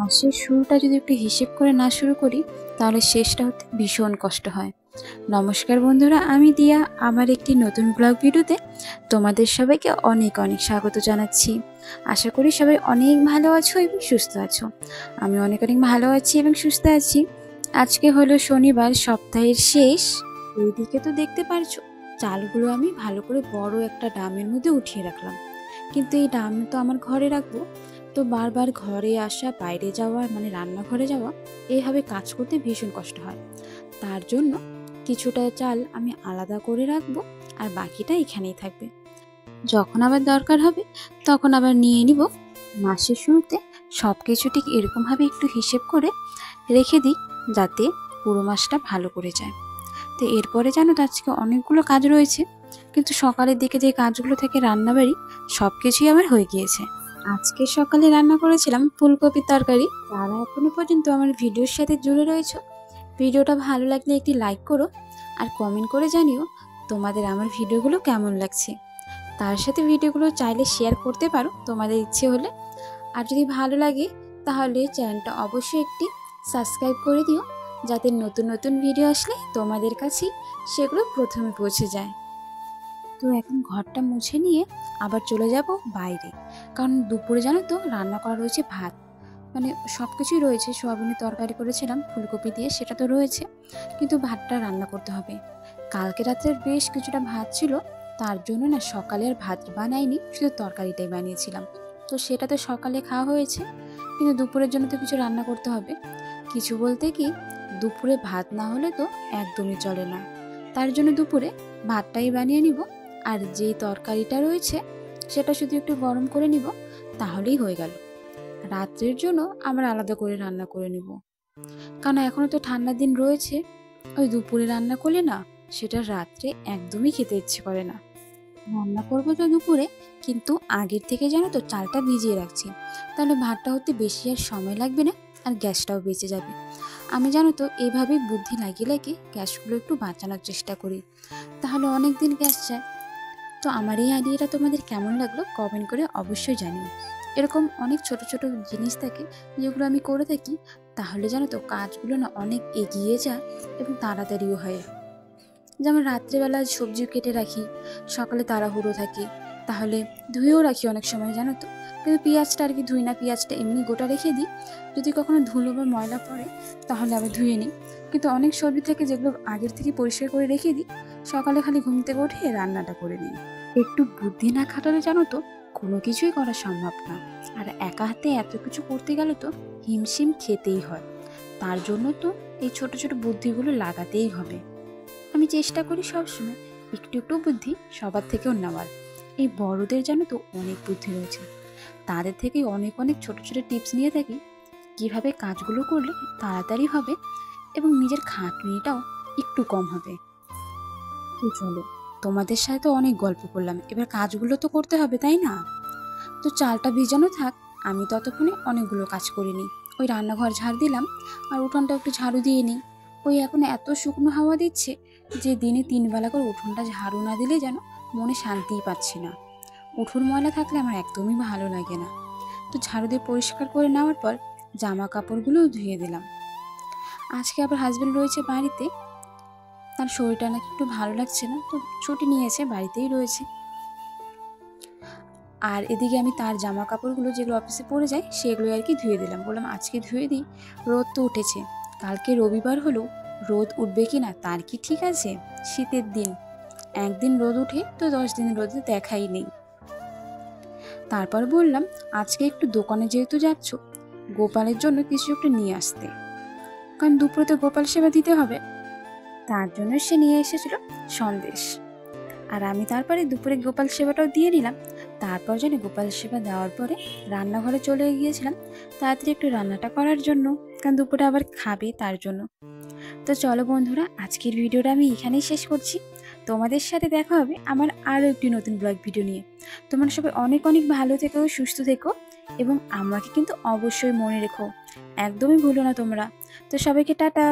মাসের শুরুটা যদি একটু হিসেব করে না শুরু করি তাহলে শেষটা হতে ভীষণ কষ্ট হয়। নমস্কার বন্ধুরা, আমি দিয়া আমার একটি নতুন ব্লগ ভিডিওতে তোমাদের সবাইকে অনেক অনেক স্বাগত জানাচ্ছি। আশা করি সবাই অনেক ভালো আছো এবং সুস্থ আছো। আমি অনেক অনেক ভালো আছি এবং সুস্থ আছি। আজকে হলো শনিবার, সপ্তাহের শেষ। এইদিকে তো দেখতে পারছো চালগুলো আমি ভালো করে বড় একটা ড্রামের মধ্যে উঠিয়ে রাখলাম, কিন্তু এই ড্রাম তো আমার ঘরে রাখবো, তো বারবার ঘরে আসা, বাইরে যাওয়া, মানে রান্নাঘরে যাওয়া, এইভাবে কাজ করতে ভীষণ কষ্ট হয়। তার জন্য কিছুটা চাল আমি আলাদা করে রাখবো আর বাকিটা এখানেই থাকবে। যখন আবার দরকার হবে তখন আবার নিয়ে নিব। মাসের শুরুতে সব কিছু ঠিক এরকমভাবে একটু হিসেব করে রেখে দিই যাতে পুরো মাসটা ভালো করে যায়। তো এরপরে জানো তো আজকে অনেকগুলো কাজ রয়েছে, কিন্তু সকালের দিকে যে কাজগুলো থেকে রান্নাবাড়ি সব কিছুই আমার হয়ে গিয়েছে। আজকে সকালে রান্না করেছিলাম ফুলকপির তরকারি। যারা এখনো পর্যন্ত আমার ভিডিওর সাথে জুড়ে রয়েছে, ভিডিওটা ভালো লাগলে একটি লাইক করো আর কমেন্ট করে জানিও তোমাদের আমার ভিডিওগুলো কেমন লাগছে। তার সাথে ভিডিওগুলো চাইলে শেয়ার করতে পারো তোমাদের ইচ্ছে হলে। আর যদি ভালো লাগে তাহলে চ্যানেলটা অবশ্যই একটি সাবস্ক্রাইব করে দিও, যাতে নতুন নতুন ভিডিও আসলে তোমাদের কাছেই সেগুলো প্রথমে পৌঁছে যায়। তো এখন ঘরটা মুছে নিয়ে আবার চলে যাব বাইরে, কারণ দুপুরে জানো তো রান্না করা রয়েছে ভাত, মানে সব কিছুই রয়েছে। সোয়াবিনের তরকারি করেছিলাম ফুলকপি দিয়ে, সেটা তো রয়েছে, কিন্তু ভাতটা রান্না করতে হবে। কালকে রাত্রের বেশ কিছুটা ভাত ছিল, তার জন্য না সকালে আর ভাত বানাইনি, শুধু তরকারিটাই বানিয়েছিলাম। তো সেটা তো সকালে খাওয়া হয়েছে, কিন্তু দুপুরের জন্য তো কিছু রান্না করতে হবে। কিছু বলতে কি, দুপুরে ভাত না হলে তো একদমই চলে না। তার জন্য দুপুরে ভাতটাই বানিয়ে নিব, আর যেই তরকারিটা রয়েছে সেটা শুধু একটু গরম করে নিব, তাহলেই হয়ে গেল। রাত্রের জন্য আমরা আলাদা করে রান্না করে নিব, কারণ এখনো তো ঠান্ডার দিন রয়েছে। ওই দুপুরে রান্না করলে না সেটা রাত্রে একদমই খেতে ইচ্ছে করে না। রান্না করবো তো দুপুরে, কিন্তু আগের থেকে জানো তো চালটা ভিজিয়ে রাখছি, তাহলে ভাতটা হতে বেশি আর সময় লাগবে না, আর গ্যাসটাও বেঁচে যাবে। আমি জানো তো এইভাবেই বুদ্ধি লাগিয়ে লাগিয়ে গ্যাসগুলো একটু বাঁচানোর চেষ্টা করি, তাহলে অনেক দিন গ্যাস যায়। তো আমার এই আইডিয়াটা তোমাদের কেমন লাগলো কমেন্ট করে অবশ্যই জানিও। এরকম অনেক ছোট ছোট জিনিস থাকে যেগুলো আমি করে থাকি, তাহলে জানো তো কাজগুলো না অনেক এগিয়ে যায় এবং তাড়াতাড়িও হয়। যেমন রাত্রেবেলা সবজি কেটে রাখি, সকালে তাড়াহুড়ো থাকে, তাহলে ধুয়েও রাখি অনেক সময় জানো তো, কিন্তু পেঁয়াজটা আর কি ধুই না, পেঁয়াজটা এমনি গোটা রেখে দিই। যদি কখনো ধুলো বা ময়লা পড়ে তাহলে আবার ধুয়ে নিই। কিন্তু অনেক সবজি থেকে যেগুলো আগের থেকে পরিষ্কার করে রেখে দিই, সকালে খালি ঘুম থেকে উঠে রান্নাটা করে নিই। একটু বুদ্ধি না খাটালে জানো তো কোনো কিছুই করা সম্ভব না। আর একা হাতে এত কিছু করতে গেলে তো হিমশিম খেতেই হয়। তার জন্য তো এই ছোট ছোট বুদ্ধিগুলো লাগাতেই হবে। আমি চেষ্টা করি সবসময় একটু একটু বুদ্ধি সবার থেকেও নেওয়ার। এই বড়দের জানো তো অনেক বুদ্ধি রয়েছে, তাদের থেকে অনেক অনেক ছোট ছোট টিপস নিয়ে থাকি কিভাবে কাজগুলো করলে তাড়াতাড়ি হবে এবং নিজের খাটনিটাও একটু কম হবে। তো চলো, তোমাদের সাথে তো অনেক গল্প করলাম, এবার কাজগুলো তো করতে হবে তাই না? তো চালটা ভিজানো থাক, আমি ততক্ষণে অনেকগুলো কাজ করে নিই। ওই রান্নাঘর ঝাড় দিলাম আর উঠোনটা একটু ঝাড়ু দিয়ে নিই। ওই এখন এত শুকনো হাওয়া দিচ্ছে যে দিনে 3 বেলা করে উঠোনটা ঝাড়ু না দিলে যেন মনে শান্তিই পাচ্ছি না। উঠোন ময়লা থাকলে আমার একদমই ভালো লাগে না। তো ঝাড়ু দিয়ে পরিষ্কার করে নেওয়ার পর জামা কাপড়গুলোও ধুয়ে দিলাম। আজকে আবার হাজবেন্ড রয়েছে বাড়িতে, তার শরীরটা নাকি একটু ভালো লাগছে না, তো ছুটি নিয়েছে, বাড়িতেই রয়েছে। আর এদিকে আমি তার জামা কাপড়গুলো যেগুলো অফিসে পরে যায় সেগুলো আর কি ধুয়ে দিলাম। বললাম আজকে ধুয়ে দিই, রোদ তো উঠেছে, কালকে রবিবার হলেও রোদ উঠবে কি না তার কি ঠিক আছে? শীতের দিন একদিন রোদ উঠে তো 10 দিন রোদে দেখাই নেই। তারপর বললাম আজকে একটু দোকানে যেহেতু যাচ্ছ, গোপালের জন্য কিছু একটু নিয়ে আসতে, কারণ দুপুরে তো গোপাল সেবা দিতে হবে। তার জন্য সে নিয়ে এসেছিল সন্দেশ, আর আমি তারপরে দুপুরে গোপাল সেবাটাও দিয়ে নিলাম। তারপর জানি গোপাল সেবা দেওয়ার পরে রান্নাঘরে চলে গিয়েছিলাম তাড়াতাড়ি একটু রান্নাটা করার জন্য, কারণ দুপুরে আবার খাবে তার জন্য। তো চলো বন্ধুরা, আজকের ভিডিওটা আমি এখানেই শেষ করছি। তোমাদের সাথে দেখা হবে আমার আরও একটি নতুন ব্লগ ভিডিও নিয়ে। তোমরা সবাই অনেক অনেক ভালো থেকো, সুস্থ থেকো, এবং আমাকে কিন্তু অবশ্যই মনে রেখো, একদমই ভুলো না তোমরা। তো সবাইকে টাটা।